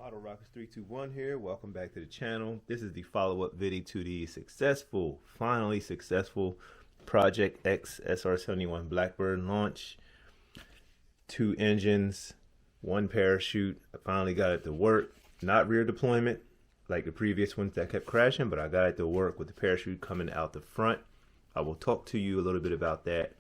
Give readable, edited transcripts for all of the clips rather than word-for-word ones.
Model Rockets 321 here. Welcome back to the channel. This is the follow-up video to the finally successful Project X SR-71 Blackbird launch. 2 engines, 1 parachute. I finally got it to work. Not rear deployment like the previous ones that kept crashing, but I got it to work with the parachute coming out the front. I will talk to you a little bit about that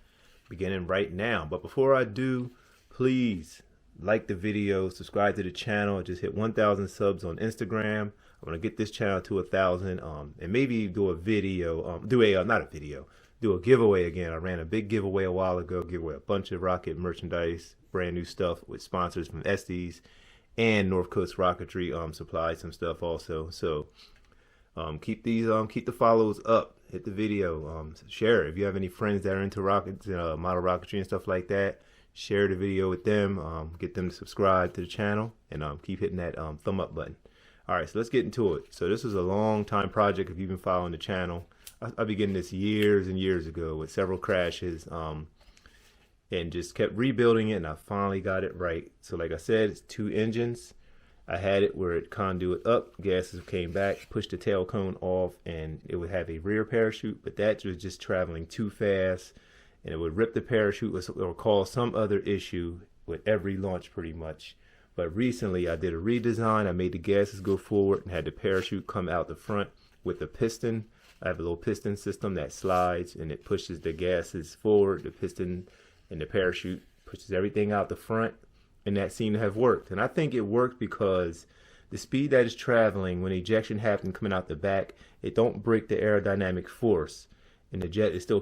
beginning right now. But before I do, please like the video, subscribe to the channel. Just hit 1,000 subs on Instagram. I'm gonna get this channel to 1,000, and maybe do a video, do a giveaway again. I ran a big giveaway a while ago, give away a bunch of rocket merchandise, brand new stuff with sponsors from Estes and North Coast Rocketry supplied some stuff also. So keep the follows up, hit the video, share it. If you have any friends that are into rockets, model rocketry and stuff like that, share the video with them, get them to subscribe to the channel, and keep hitting that thumb up button. All right, so let's get into it. So this was a long time project. If you've been following the channel, I began this years and years ago with several crashes, and just kept rebuilding it, and I finally got it right. So like I said, it's 2 engines. I had it where it conduit up, gases came back, pushed the tail cone off, and it would have a rear parachute, but that was just traveling too fast, and it would rip the parachute or cause some other issue with every launch pretty much. But recently I did a redesign. I made the gases go forward and had the parachute come out the front with the piston. I have a little piston system that slides and it pushes the gases forward. The piston and the parachute pushes everything out the front, and that seemed to have worked. And I think it worked because the speed that is traveling when ejection happens coming out the back, it don't break the aerodynamic force, and the jet is still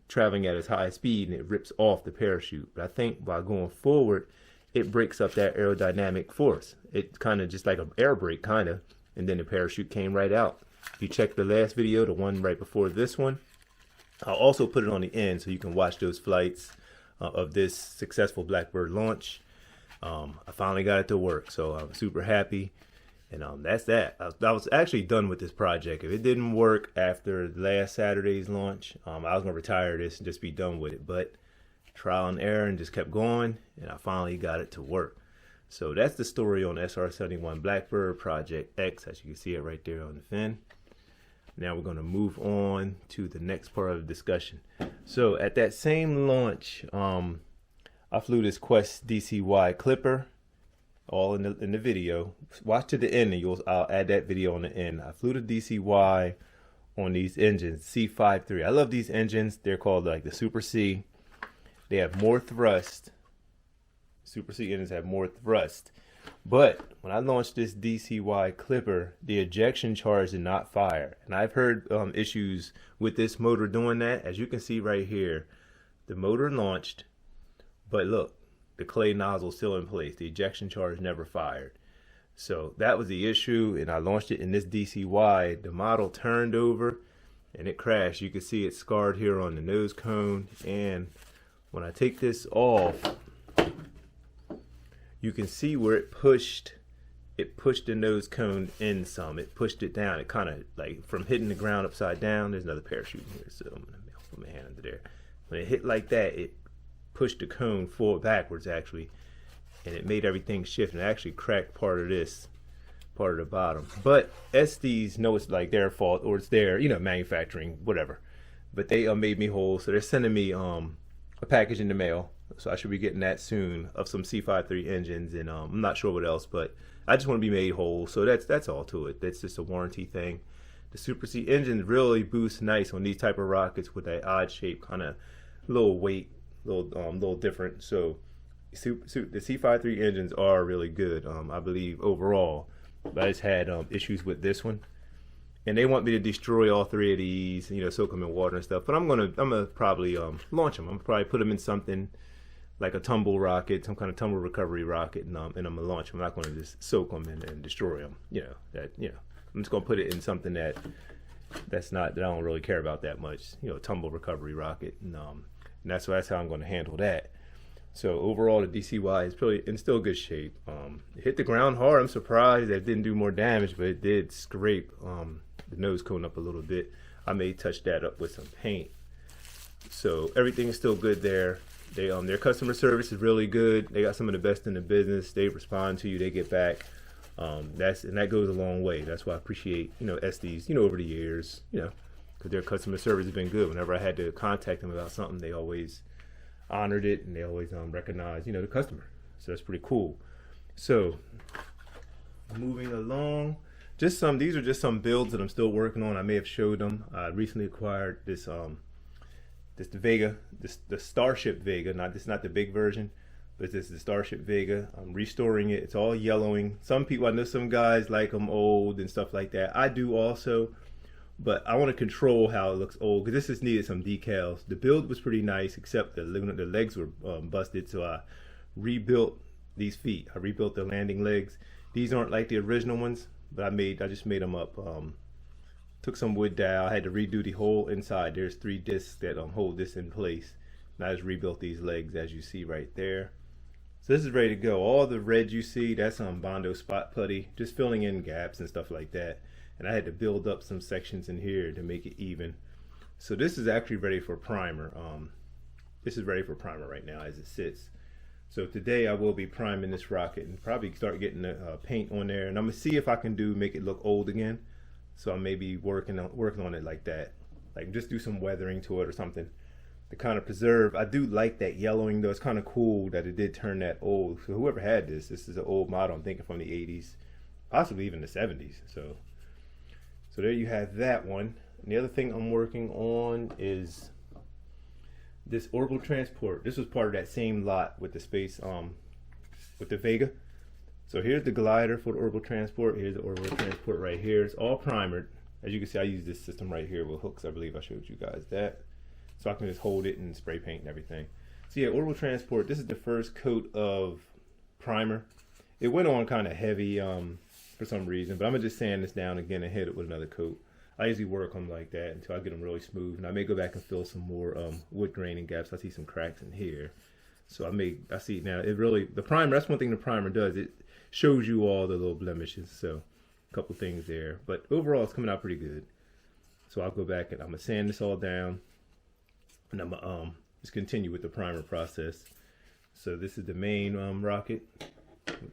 traveling at its high speed, and it rips off the parachute. But I think by going forward, it breaks up that aerodynamic force. It kind of just like an air brake kind of, and then the parachute came right out. If you check the last video, the one right before this one, I'll also put it on the end so you can watch those flights of this successful Blackbird launch. I finally got it to work, so I'm super happy. And that's that. I was actually done with this project. If it didn't work after last Saturday's launch, I was gonna retire this and just be done with it. But trial and error, and just kept going, and I finally got it to work. So that's the story on SR-71 Blackbird Project X, as you can see it right there on the fin. Now we're gonna move on to the next part of the discussion. So at that same launch, I flew this Quest DCY Clipper, all in the video. Watch to the end, and I'll add that video on the end. I flew the DCY on these engines, C53. I love these engines. They're called like the Super C. They have more thrust. Super C engines have more thrust. But when I launched this DCY Clipper, the ejection charge did not fire. And I've heard issues with this motor doing that. As you can see right here, the motor launched, but look, the clay nozzle still in place. The ejection charge never fired. So that was the issue, and I launched it in this DCY. The model turned over and it crashed. You can see it scarred here on the nose cone, and when I take this off, you can see where it pushed the nose cone in some. It pushed it down. It kind of like from hitting the ground upside down. There's another parachute in here, so I'm gonna put my hand under there. When it hit like that, it pushed the cone forward backwards actually, and it made everything shift, and it actually cracked part of the bottom. But Estes know it's like their fault, or it's their manufacturing, whatever. But they made me whole, so they're sending me a package in the mail, so I should be getting that soon of some C53 engines, and I'm not sure what else, but I just want to be made whole. So that's all to it. That's just a warranty thing. The Super C engines really boost nice on these type of rockets with that odd shape, kind of little weight, little different. So the C53 engines are really good, I believe overall. But I just had issues with this one, and they want me to destroy all 3 of these, soak them in water and stuff. But I'm gonna probably launch them. I'm gonna probably put them in something like a tumble rocket, some kind of tumble recovery rocket, and I'm gonna launch them. I'm not gonna just soak them and destroy them. I'm just gonna put it in something that I don't really care about that much. Tumble recovery rocket, and that's how I'm going to handle that. So overall, the DCY is probably in still good shape. It hit the ground hard. I'm surprised that it didn't do more damage, but it did scrape the nose cone up a little bit. I may touch that up with some paint. So everything is still good there. Their customer service is really good. They got some of the best in the business. They respond to you. They get back That goes a long way. That's why I appreciate, you know, Estes, you know, over the years, you know, because their customer service has been good. Whenever I had to contact them about something, they always honored it, and they always recognized, you know, the customer. So that's pretty cool. So moving along, these are just some builds that I'm still working on. I may have showed them. I recently acquired this the Vega, the Starship Vega. Not the big version, but this is the Starship Vega. I'm restoring it. It's all yellowing. Some people, I know some guys like them old and stuff like that. I do also, but I want to control how it looks old, because this just needed some decals. The build was pretty nice, except the legs were busted, so I rebuilt these feet. I rebuilt the landing legs. These aren't like the original ones, but I just made them up. Took some wood dowel. I had to redo the whole inside. There's 3 discs that hold this in place. And I just rebuilt these legs, as you see right there. So this is ready to go. All the red you see, that's Bondo spot putty, just filling in gaps and stuff like that. And I had to build up some sections in here to make it even. So this is actually ready for primer. This is ready for primer right now as it sits. So today I will be priming this rocket and probably start getting the paint on there, and I'm gonna see if I can make it look old again. So I may be working on it like that, like just do some weathering to it or something to kind of preserve. I do like that yellowing though. It's kind of cool that it did turn that old. So whoever had this is an old model. I'm thinking from the 80s, possibly even the 70s. So there you have that one. And the other thing I'm working on is this Orbital Transport. This was part of that same lot with the space, with the Vega. So here's the glider for the Orbital Transport. Here's the Orbital Transport right here. It's all primered. As you can see, I use this system right here with hooks. I believe I showed you guys that. So I can just hold it and spray paint and everything. So yeah, Orbital Transport, this is the first coat of primer. It went on kind of heavy for some reason, but I'm gonna just sand this down again and hit it with another coat. I usually work them like that until I get them really smooth, and I may go back and fill some more wood grain and gaps. I see some cracks in here, so I see now. The primer. That's one thing the primer does. It shows you all the little blemishes. So a couple things there, but overall it's coming out pretty good. So I'll go back and I'm gonna sand this all down, and I'm gonna just continue with the primer process. So this is the main rocket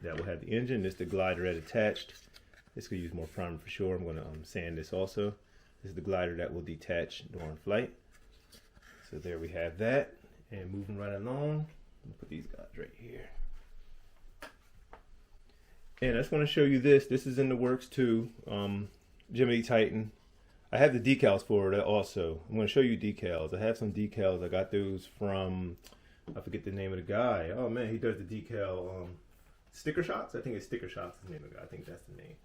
that will have the engine. This is the glider that attached. This could use more primer for sure. I'm going to sand this also. This is the glider that will detach during flight. So there we have that. And moving right along, I'll put these guys right here. And I just want to show you this. This is in the works too. Jiminy Titan. I have the decals for it also. I'm going to show you decals. I have some decals. I got those from, I forget the name of the guy. Oh man, he does the decal Sticker Shots. I think it's Sticker Shots is the name of the guy. I think that's the name.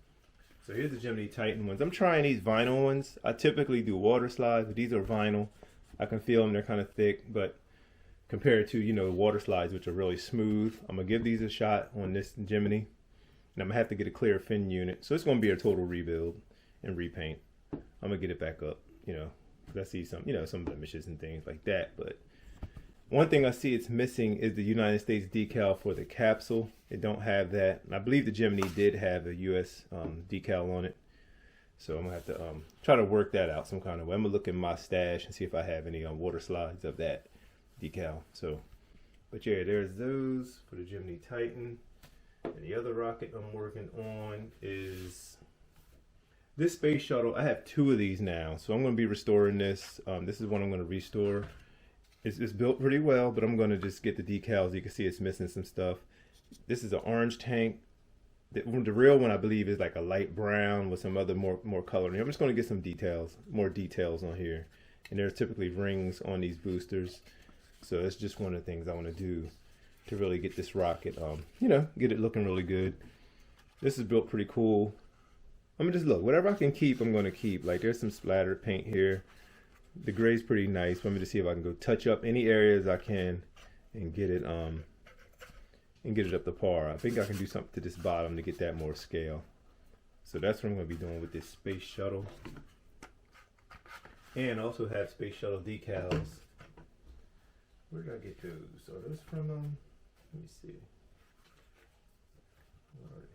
So here's the Jiminy Titan ones. I'm trying these vinyl ones. I typically do water slides, but these are vinyl. I can feel them. They're kind of thick, but compared to, you know, water slides, which are really smooth, I'm going to give these a shot on this Jiminy. And I'm going to have to get a clear fin unit. So it's going to be a total rebuild and repaint. I'm going to get it back up, you know, because I see some, you know, some blemishes and things like that. But one thing I see it's missing is the United States decal for the capsule. It don't have that. And I believe the Gemini did have a US decal on it. So I'm going to have to try to work that out some kind of way. I'm going to look in my stash and see if I have any water slides of that decal. So, but yeah, there's those for the Gemini Titan. And the other rocket I'm working on is this space shuttle. I have 2 of these now. So I'm going to be restoring this. This is one I'm going to restore. It's built pretty well, but I'm going to just get the decals. You can see it's missing some stuff. This is an orange tank. The real one, I believe, is like a light brown with some other more coloring. I'm just going to get some details, more details on here. And there's typically rings on these boosters. So that's just one of the things I want to do to really get this rocket, you know, get it looking really good. This is built pretty cool. I'm going to just look. Whatever I can keep, I'm going to keep. Like there's some splattered paint here. The gray's pretty nice. Let me just see if I can go touch up any areas I can and get it up to par. I think I can do something to this bottom to get that more scale. So that's what I'm going to be doing with this space shuttle. And also have space shuttle decals. Where did I get those? So those from let me see. Where are they?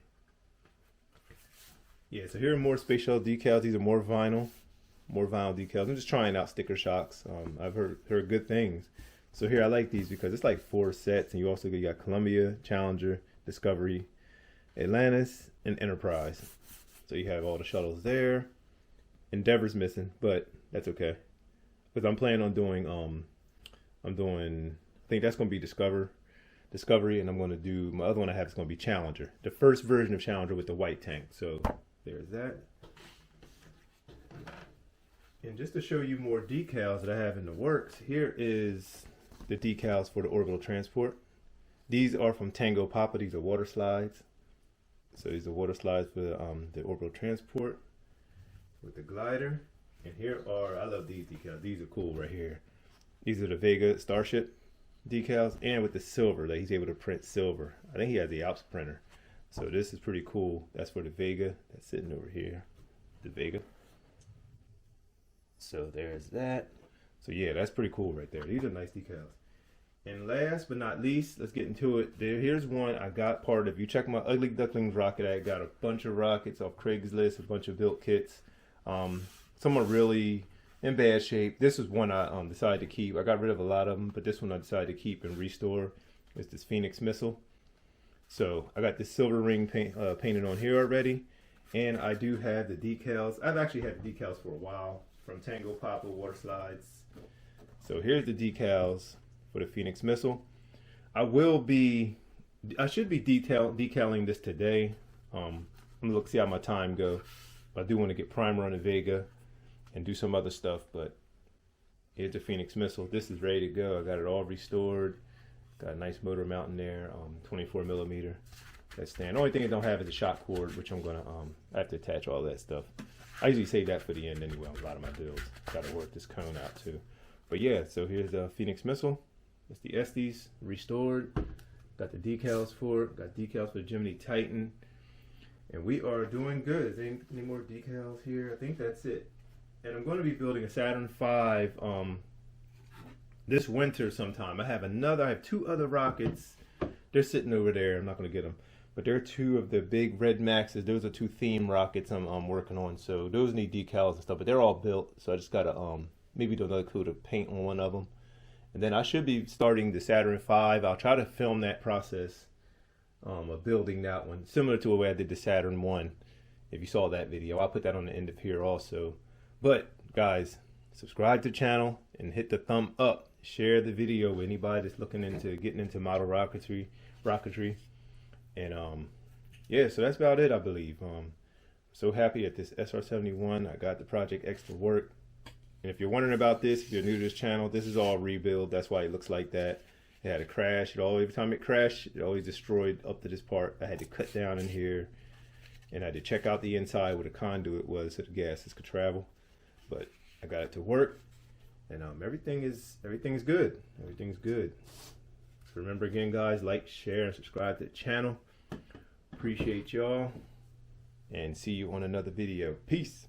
Yeah, so here are more space shuttle decals. These are more vinyl decals. I'm just trying out Sticker Shocks. I've heard good things. So here I like these because it's like 4 sets, and you got Columbia, Challenger, Discovery, Atlantis, and Enterprise. So you have all the shuttles there. Endeavor's missing, but that's okay. Because I'm planning on doing, I think that's going to be Discovery, and I'm going to do, my other one I have is going to be Challenger. The first version of Challenger with the white tank. So there's that. And just to show you more decals that I have in the works, here is the decals for the Orbital Transport. These are from Tango Papa. These are water slides. So these are water slides for the Orbital Transport with the glider. And here are, I love these decals. These are cool right here. These are the Vega Starship decals, and with the silver, that he's able to print silver. I think he has the Alps printer. So this is pretty cool. That's for the Vega. That's sitting over here. The Vega. So there's that. So yeah, that's pretty cool right there. These are nice decals. And last but not least, let's get into it. Here's one I got part of. If you check my Ugly Ducklings rocket, I got a bunch of rockets off Craigslist, a bunch of built kits. Some are really in bad shape. This is one I decided to keep. I got rid of a lot of them, but this one I decided to keep and restore. It's this Phoenix missile. So I got this silver ring painted on here already. And I do have the decals. I've actually had the decals for a while from Tango Papa water slides. So here's the decals for the Phoenix missile. I should be decaling this today. I'm gonna look see how my time goes. I do want to get primer on the Vega and do some other stuff, but here's the Phoenix missile. This is ready to go. I got it all restored. Got a nice motor mount in there, 24 millimeter. That stand. Only thing I don't have is a shock cord, which I'm gonna I have to attach all that stuff. I usually save that for the end anyway on a lot of my builds. Got to work this cone out too. But yeah, so here's the Phoenix missile. It's the Estes restored. Got the decals for it. Got decals for the Gemini Titan. And we are doing good. Is there any more decals here? I think that's it. And I'm going to be building a Saturn V this winter sometime. I have two other rockets. They're sitting over there. I'm not going to get them. But they're two of the big Red Maxes. Those are two theme rockets I'm working on. So those need decals and stuff. But they're all built. So I just got to maybe do another coat of paint on one of them. And then I should be starting the Saturn V. I'll try to film that process of building that one. Similar to the way I did the Saturn 1. If you saw that video. I'll put that on the end of here also. But guys, subscribe to the channel and hit the thumb up. Share the video with anybody that's looking into getting into model rocketry. And yeah, so that's about it, I believe. So happy at this SR-71. I got the Project X to work. And if you're wondering about this, if you're new to this channel, this is all rebuild. That's why it looks like that. It had a crash. Every time it crashed, it always destroyed up to this part. I had to cut down in here, and I had to check out the inside where the conduit was so the gases could travel. But I got it to work, and everything is good. Everything's good. So remember again, guys, like, share, and subscribe to the channel. Appreciate y'all, and see you on another video. Peace.